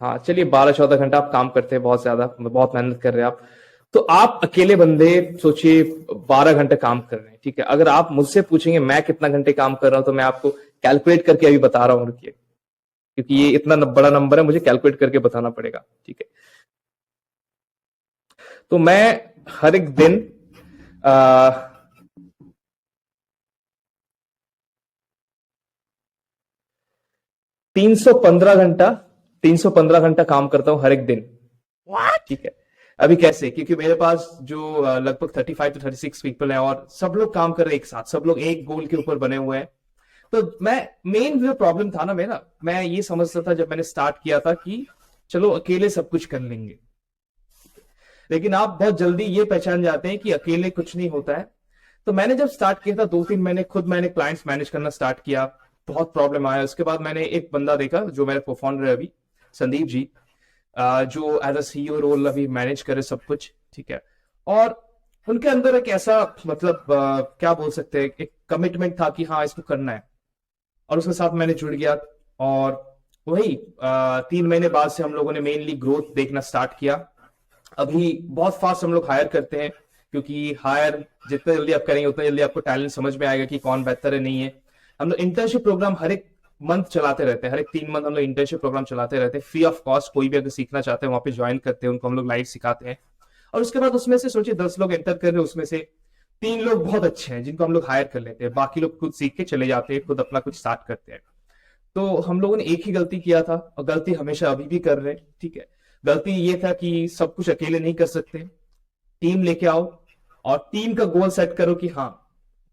हाँ, चलिए 12-14 घंटा आप काम करते हैं, बहुत ज्यादा, बहुत मेहनत कर रहे हैं आप। तो आप अकेले बंदे सोचिए 12 घंटे काम कर रहे हैं, ठीक है। अगर आप मुझसे पूछेंगे मैं कितना घंटे काम कर रहा हूं, तो मैं आपको कैलकुलेट करके अभी बता रहा हूँ, रुकिए, क्योंकि ये इतना बड़ा नंबर है, मुझे कैलकुलेट करके बताना पड़ेगा, ठीक है। तो मैं हर एक दिन 315 घंटा 315 घंटा काम करता हूं हर एक दिन, ठीक है। अभी कैसे? क्योंकि मेरे पास जो लगभग 35 to 36 पीपल हैं, और सब लोग काम कर रहे हैं एक साथ, सब लोग एक गोल के ऊपर बने हुए हैं। तो मैं, मेन जो प्रॉब्लम था ना मेरा, मैं ये समझता था जब मैंने स्टार्ट किया था कि चलो अकेले सब कुछ कर लेंगे, लेकिन आप बहुत जल्दी ये पहचान जाते हैं कि अकेले कुछ नहीं होता है। तो मैंने जब स्टार्ट किया था 2-3 महीने खुद मैंने क्लाइंट्स मैनेज करना स्टार्ट किया, बहुत प्रॉब्लम आया। उसके बाद मैंने एक बंदा देखा जो मेरा कोफाउंडर है अभी, संदीप जी, जो एज अ सीईओ रोल अभी मैनेज करे सब कुछ, ठीक है। और उनके अंदर एक ऐसा, मतलब क्या बोल सकते हैं, एक कमिटमेंट था कि हाँ इसको करना है, और उसके साथ मैंने जुड़ गया। और वही 3 महीने बाद से हम लोगों ने मेनली ग्रोथ देखना स्टार्ट किया। अभी बहुत फास्ट हम लोग हायर करते हैं, क्योंकि हायर जितना जल्दी आप करेंगे उतना जल्दी आपको टैलेंट समझ में आएगा कि कौन बेहतर है, नहीं है। हम लोग इंटर्नशिप प्रोग्राम हर एक मंथ चलाते रहते हैं, हर एक 3 मंथ हम लोग इंटर्नशिप प्रोग्राम चलाते रहते हैं, फ्री ऑफ कॉस्ट। कोई भी अगर सीखना चाहते हैं वहां पे ज्वाइन करते हैं, उनको हम लोग लाइव सिखाते हैं। और उसके बाद उसमें से सोचिए 10 लोग एंटर कर रहे हैं, उसमें से 3 लोग बहुत अच्छे हैं जिनको हम लोग हायर कर लेते हैं, बाकी लोग खुद सीख के चले जाते हैं, खुद अपना कुछ स्टार्ट करते हैं। तो हम लोगों ने एक ही गलती किया था, और गलती हमेशा अभी भी कर रहे हैं, ठीक है। गलती ये था कि सब कुछ अकेले नहीं कर सकते, टीम लेके आओ और टीम का गोल सेट करो कि हाँ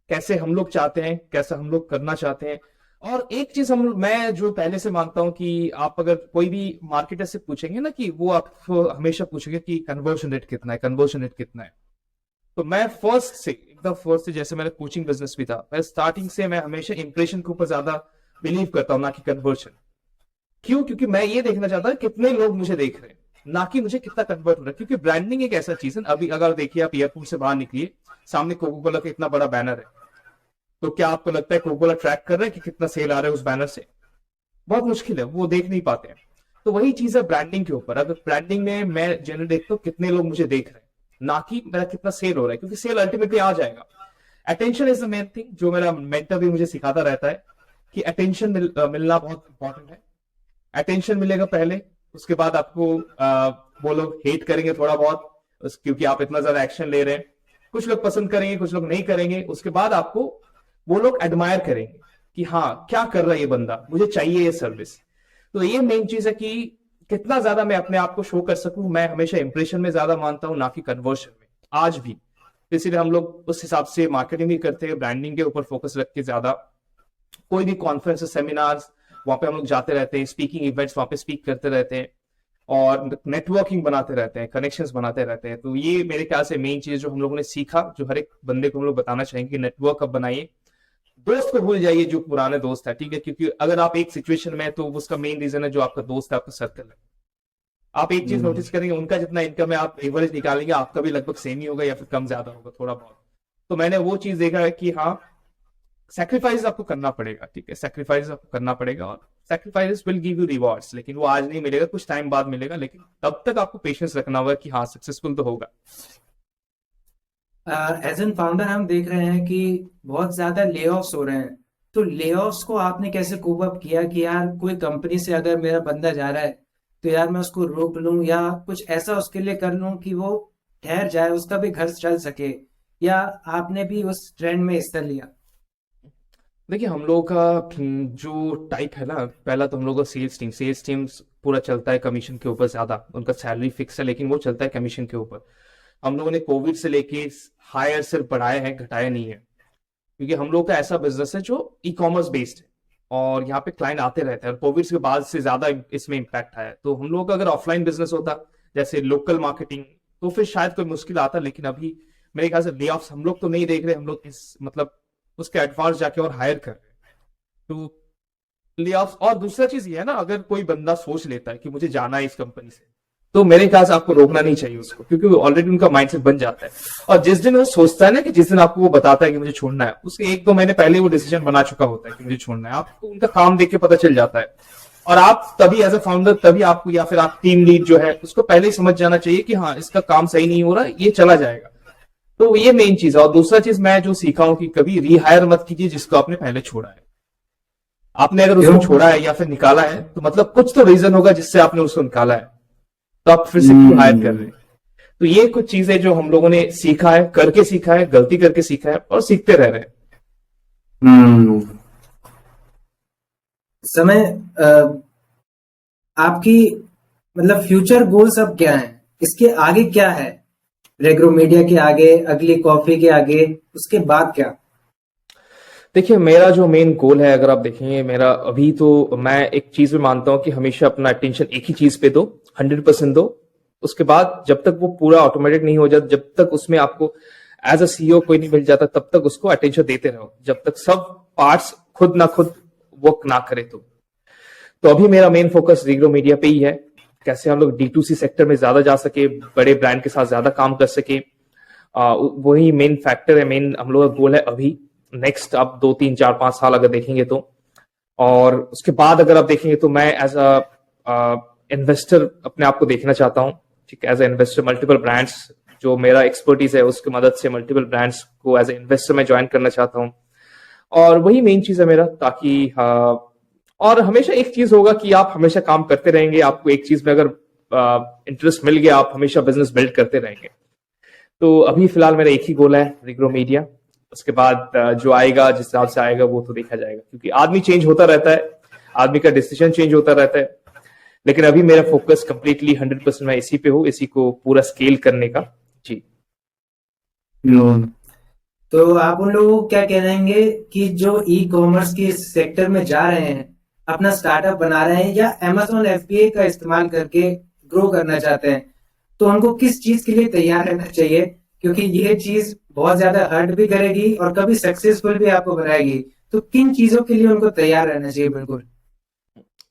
कैसे हम लोग चाहते हैं, कैसा हम लोग करना चाहते हैं। और एक चीज मैं जो पहले से मानता हूं कि आप अगर कोई भी मार्केटर से पूछेंगे ना, कि वो आपको हमेशा पूछेंगे कि कन्वर्जन रेट कितना है, कन्वर्जन रेट कितना है। तो मैं एकदम फर्स्ट से जैसे मेरा कोचिंग बिजनेस भी था, मैं स्टार्टिंग से मैं हमेशा इंप्रेशन के ऊपर ज्यादा बिलीव करता हूं, ना कि कन्वर्जन। क्यों? क्योंकि मैं ये देखना चाहता हूं कितने लोग मुझे देख रहे हैं, ना कि मुझे कितना कन्वर्ट हो रहा है। क्योंकि ब्रांडिंग एक ऐसा चीज है, अभी अगर देखिए आप एयरपोर्ट से बाहर निकलिए, सामने कोको कोला का इतना बड़ा बैनर है, तो क्या आपको लगता है कोको कोला ट्रैक कर रहा है कि कितना सेल आ रहा है उस बैनर से? बहुत मुश्किल है, वो देख नहीं पाते हैं। तो वही चीज है ब्रांडिंग के ऊपर। अगर ब्रांडिंग में मैं जनरली देखता हूँ कितने लोग मुझे देख रहे हैं, ना कि मेरा कितना सेल हो रहा है, क्योंकि सेल अल्टीमेटली आ जाएगा। Attention is the main thing, जो मेरा मेंटर भी मुझे सिखाता रहता है कि अटेंशन मिलना बहुत इंपॉर्टेंट है। अटेंशन मिलेगा पहले, उसके बाद आपको वो लोग हेट करेंगे थोड़ा बहुत, क्योंकि आप इतना ज्यादा एक्शन ले रहे हैं। कुछ लोग पसंद करेंगे, कुछ लोग नहीं करेंगे। उसके बाद आपको वो लोग एडमायर करेंगे कि हाँ, क्या कर रहा है ये बंदा, मुझे चाहिए ये सर्विस। तो ये मेन चीज है कि कितना ज्यादा मैं अपने आप को शो कर सकूं। मैं हमेशा इंप्रेशन में ज्यादा मानता हूं, ना कि कन्वर्शन में, आज भी। इसीलिए हम लोग उस हिसाब से मार्केटिंग भी करते हैं, ब्रांडिंग के ऊपर फोकस रख के ज्यादा। कोई भी कॉन्फ्रेंस, सेमिनार्स, वहां पे हम लोग जाते रहते हैं, स्पीकिंग इवेंट्स वहां पे स्पीक करते रहते हैं और नेटवर्किंग बनाते रहते हैं, कनेक्शंस बनाते रहते हैं। तो ये मेरे ख्याल से मेन चीज जो हम लोगों ने सीखा, जो हर एक बंदे को हम लोग बताना चाहेंगे कि नेटवर्क अब बनाइए। दोस्त को भूल जाइए जो पुराने दोस्त है, ठीक है, क्योंकि अगर आप एक सिचुएशन में है तो उसका मेन रीजन है जो आपका दोस्त है, आपका सर्कल है। आप एक चीज नोटिस करेंगे, उनका जितना इनकम है आप एवरेज निकालेंगे, आपका भी लगभग सेम ही होगा या फिर कम ज्यादा होगा थोड़ा बहुत। तो मैंने वो चीज देखा है कि हाँ, सैक्रिफाइस आपको करना पड़ेगा, ठीक है, सैक्रिफाइस आपको करना पड़ेगा और sacrifice will give you rewards. लेकिन वो आज नहीं मिलेगा, कुछ टाइम बाद मिलेगा, लेकिन तब तक आपको पेशेंस रखना होगा कि हाँ, सक्सेसफुल तो होगा। एज एन फाउंडर हम देख रहे हैं कि बहुत ज्यादा ले ऑफ्स हो रहे हैं, तो ले ऑफ्स को आपने कैसे कोप अप किया कि यार कोई कंपनी से अगर मेरा बंदा जा रहा है तो यार मैं उसको रोक लूं या कुछ ऐसा उसके लिए कर लूं कि वो ठहर जाए, उसका भी घर चल सके, या आपने भी उस ट्रेंड में हिस्सा लिया? देखिए, हम लोगों का जो टाइप है ना, पहला तो हम लोग का सेल्स टीम पूरा चलता है कमीशन के ऊपर ज्यादा। उनका सैलरी फिक्स है लेकिन वो चलता है कमीशन के ऊपर। हम लोगों ने कोविड से लेके हायर सिर्फ बढ़ाए हैं, घटाया नहीं है, क्योंकि हम लोग का ऐसा बिजनेस है जो ई कॉमर्स बेस्ड है और यहाँ पे क्लाइंट आते रहते हैं। और कोविड के बाद से ज्यादा इसमें इम्पैक्ट आया है। तो हम लोग का अगर ऑफलाइन बिजनेस होता, जैसे लोकल मार्केटिंग, तो फिर शायद कोई मुश्किल आता। लेकिन अभी मेरे ख्याल से ले ऑफ्स हम लोग तो नहीं देख रहे, हम लोग इस मतलब उसके एडवांस जाके और हायर कर रहे हैं। तो ले ऑफ्स, और दूसरा चीज ये है ना, अगर कोई बंदा सोच लेता है कि मुझे जाना है इस कंपनी से, तो मेरे ख्याल से आपको रोकना नहीं चाहिए उसको, क्योंकि ऑलरेडी उनका माइंडसेट बन जाता है। और जिस दिन वो सोचता है ना कि जिस दिन आपको वो बताता है कि मुझे छोड़ना है, उसके 1-2 महीने पहले वो डिसीजन बना चुका होता है कि मुझे छोड़ना है। आपको उनका काम देख के पता चल जाता है। और आप तभी एज अ फाउंडर, तभी आपको, या फिर आप टीम लीड जो है, उसको पहले ही समझ जाना चाहिए कि हाँ, इसका काम सही नहीं हो रहा, ये चला जाएगा। तो ये मेन चीज है। और दूसरा चीज मैं जो सीखा हूं कि कभी रिहायर मत कीजिए जिसको आपने पहले छोड़ा है। आपने अगर उसको छोड़ा है या फिर निकाला है, तो मतलब कुछ तो रीजन होगा जिससे आपने उसको निकाला है, तो आप फिर से क्यों हायर कर रहे हैं। तो ये कुछ चीजें जो हम लोगों ने सीखा है, करके सीखा है, गलती करके सीखा है और सीखते रह रहे हैं। समय आपकी मतलब फ्यूचर गोल्स अब क्या है, इसके आगे क्या है? रेग्रो मीडिया के आगे, अगली कॉफी के आगे, उसके बाद क्या? देखिए, मेरा जो मेन गोल है, अगर आप देखेंगे मेरा अभी, तो मैं एक चीज में मानता हूं कि हमेशा अपना अटेंशन एक ही चीज पे दो, 100% दो। उसके बाद जब तक वो पूरा ऑटोमेटिक नहीं हो जाता, जब तक उसमें आपको एज अ सीईओ कोई नहीं मिल जाता, तब तक उसको अटेंशन देते रहो, जब तक सब पार्ट्स खुद ना खुद वर्क ना करे। तो अभी मेरा मेन फोकस रेग्रो मीडिया पे ही है। कैसे हम लोग D2C सेक्टर में ज्यादा जा सके, बड़े ब्रांड के साथ ज्यादा काम कर सके, वही मेन फैक्टर है, मेन हम लोग का गोल है अभी। नेक्स्ट आप 2, 3, 4, 5 साल अगर देखेंगे तो। और उसके बाद अगर आप देखेंगे तो मैं एज अ इन्वेस्टर अपने आप को देखना चाहता हूँ, ठीक है, as a investor. Multiple brands, जो मेरा एक्सपर्टीज है उसकी मदद से मल्टीपल ब्रांड्स को एज ए इन्वेस्टर में ज्वाइन करना चाहता हूँ। और वही मेन चीज है मेरा, ताकि और हमेशा एक चीज होगा कि आप हमेशा काम करते रहेंगे। आपको एक चीज में अगर इंटरेस्ट मिल गया, आप हमेशा बिजनेस बिल्ड करते रहेंगे। तो अभी फिलहाल मेरा एक ही गोल है, रेग्रो मीडिया। उसके बाद जो आएगा, जिस हिसाब से आएगा, वो तो देखा जाएगा, क्योंकि आदमी चेंज होता रहता है, आदमी का डिसीजन चेंज होता रहता है। लेकिन अभी मेरा फोकस कंप्लीटली 100% मैं इसी पे हूँ, इसी को पूरा स्केल करने का। जी। तो आप उन लोगों को क्या कहेंगे कि जो ई कॉमर्स के सेक्टर में जा रहे हैं, अपना स्टार्टअप बना रहे हैं या Amazon FBA का इस्तेमाल करके ग्रो करना चाहते हैं, तो उनको किस चीज के लिए तैयार रहना चाहिए? क्योंकि यह चीज बहुत ज्यादा हर्ट भी करेगी और कभी सक्सेसफुल भी आपको बनाएगी। तो किन चीजों के लिए उनको तैयार रहना चाहिए? बिल्कुल।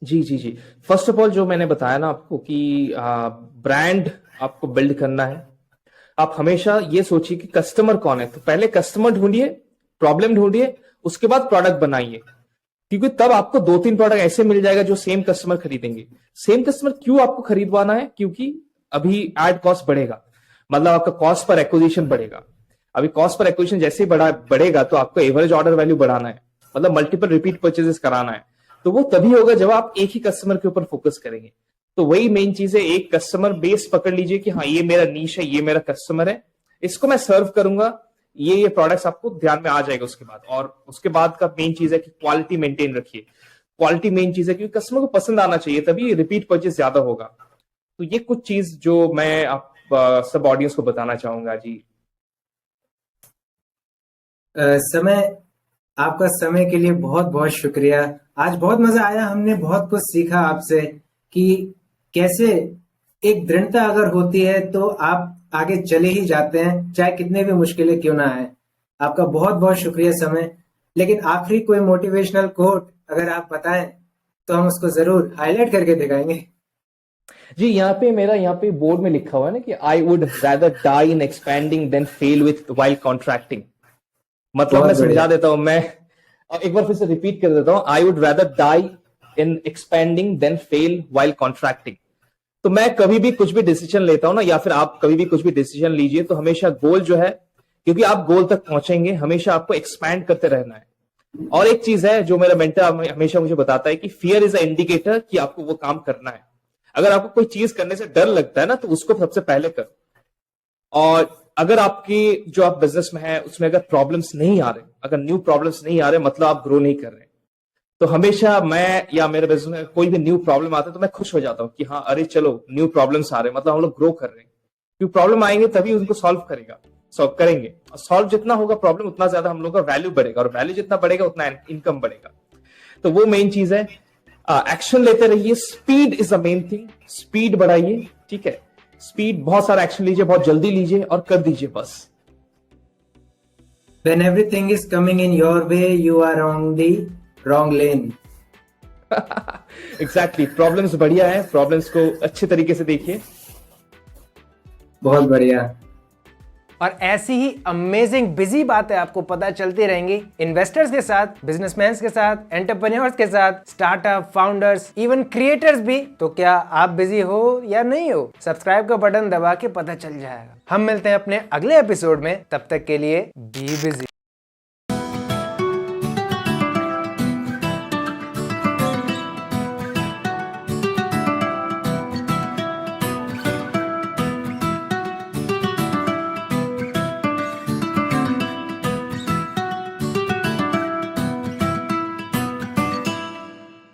जी। फर्स्ट ऑफ ऑल, जो मैंने बताया ना आपको कि ब्रांड आपको बिल्ड करना है, आप हमेशा ये सोचिए कि कस्टमर कौन है। तो पहले कस्टमर ढूंढिए, प्रॉब्लम ढूंढिए, उसके बाद प्रोडक्ट बनाइए। क्योंकि तब आपको 2-3 प्रोडक्ट ऐसे मिल जाएगा जो सेम कस्टमर खरीदेंगे। सेम कस्टमर क्यों आपको खरीदवाना है? क्योंकि अभी एड कॉस्ट बढ़ेगा, मतलब आपका कॉस्ट पर एक्विजिशन बढ़ेगा। अभी कॉस्ट पर एक्विजिशन जैसे ही बढ़ेगा तो आपको एवरेज ऑर्डर वैल्यू बढ़ाना है, मतलब मल्टीपल रिपीट परचेजेस कराना है। तो वो तभी होगा जब आप एक ही कस्टमर के ऊपर फोकस करेंगे। तो वही मेन चीज है, एक कस्टमर बेस पकड़ लीजिए कि हाँ ये मेरा नीश है, ये मेरा कस्टमर है, इसको मैं सर्व करूंगा, ये प्रोडक्ट्स आपको ध्यान में आ जाएगा उसके बाद। और उसके बाद का मेन चीज है कि क्वालिटी मेंटेन रखिए। क्वालिटी मेन चीज है क्योंकि कस्टमर को पसंद आना चाहिए, तभी रिपीट परचेज ज्यादा होगा। तो ये कुछ चीज जो मैं आप सब ऑडियंस को बताना चाहूंगा जी। समय आपका समय के लिए बहुत बहुत शुक्रिया। आज बहुत मजा आया, हमने बहुत कुछ सीखा आपसे कि कैसे एक दृढ़ता अगर होती है तो आप आगे चले ही जाते हैं, चाहे कितने भी मुश्किलें क्यों ना आए। आपका बहुत बहुत शुक्रिया समय। लेकिन आखिरी कोई मोटिवेशनल कोट अगर आप बताएं तो हम उसको जरूर हाईलाइट करके दिखाएंगे। जी यहाँ पे बोर्ड में लिखा हुआ है ना कि I would rather die in expanding than fail with while contracting. मतलब बहुत मैं समझा बढ़िया। देता हूं, मैं एक बार फिर से रिपीट कर देता हूं, I would rather die in expanding than fail while contracting. तो मैं कभी भी कुछ भी डिसीजन लेता हूं ना, या फिर आप कभी भी कुछ भी डिसीजन लीजिए, तो हमेशा गोल जो है, क्योंकि आप गोल तक पहुंचेंगे, हमेशा आपको एक्सपैंड करते रहना है। और एक चीज है जो मेरा मेंटर हमेशा मुझे बताता है कि फियर इज अ इंडिकेटर कि आपको वो काम करना है। अगर आपको कोई चीज करने से डर लगता है ना, तो उसको सबसे पहले करो। और अगर आपकी जो आप बिजनेस में है उसमें अगर प्रॉब्लम्स नहीं आ रहे, अगर न्यू प्रॉब्लम्स नहीं आ रहे, मतलब आप ग्रो नहीं कर रहे। तो हमेशा मैं या मेरे बिजनेस में कोई भी न्यू प्रॉब्लम आता है तो मैं खुश हो जाता हूं कि हाँ अरे चलो न्यू प्रॉब्लम्स आ रहे हैं, मतलब हम लोग ग्रो कर रहे हैं। क्योंकि प्रॉब्लम आएंगे तभी उनको सॉल्व करेंगे। और सॉल्व जितना होगा प्रॉब्लम, उतना ज्यादा हम लोग का वैल्यू बढ़ेगा, और वैल्यू जितना बढ़ेगा उतना इनकम बढ़ेगा। तो वो मेन चीज है। एक्शन लेते रहिए, speed is the main thing. Speed बढ़ाइए, ठीक है। स्पीड, बहुत सारा एक्शन लीजिए, बहुत जल्दी लीजिए और कर दीजिए बस। When everything is coming in your way, you are on the wrong lane. Exactly, problems बढ़िया है, प्रॉब्लम्स को अच्छे तरीके से देखिए। बहुत बढ़िया। और ऐसी ही अमेजिंग बिजी बातें आपको पता चलती रहेंगी इन्वेस्टर्स के साथ, बिजनेसमैन के साथ, एंटरप्रेन्योर्स के साथ, स्टार्टअप फाउंडर्स, इवन क्रिएटर्स भी। तो क्या आप बिजी हो या नहीं हो, सब्सक्राइब का बटन दबा के पता चल जाएगा। हम मिलते हैं अपने अगले एपिसोड में, तब तक के लिए बी बिजी।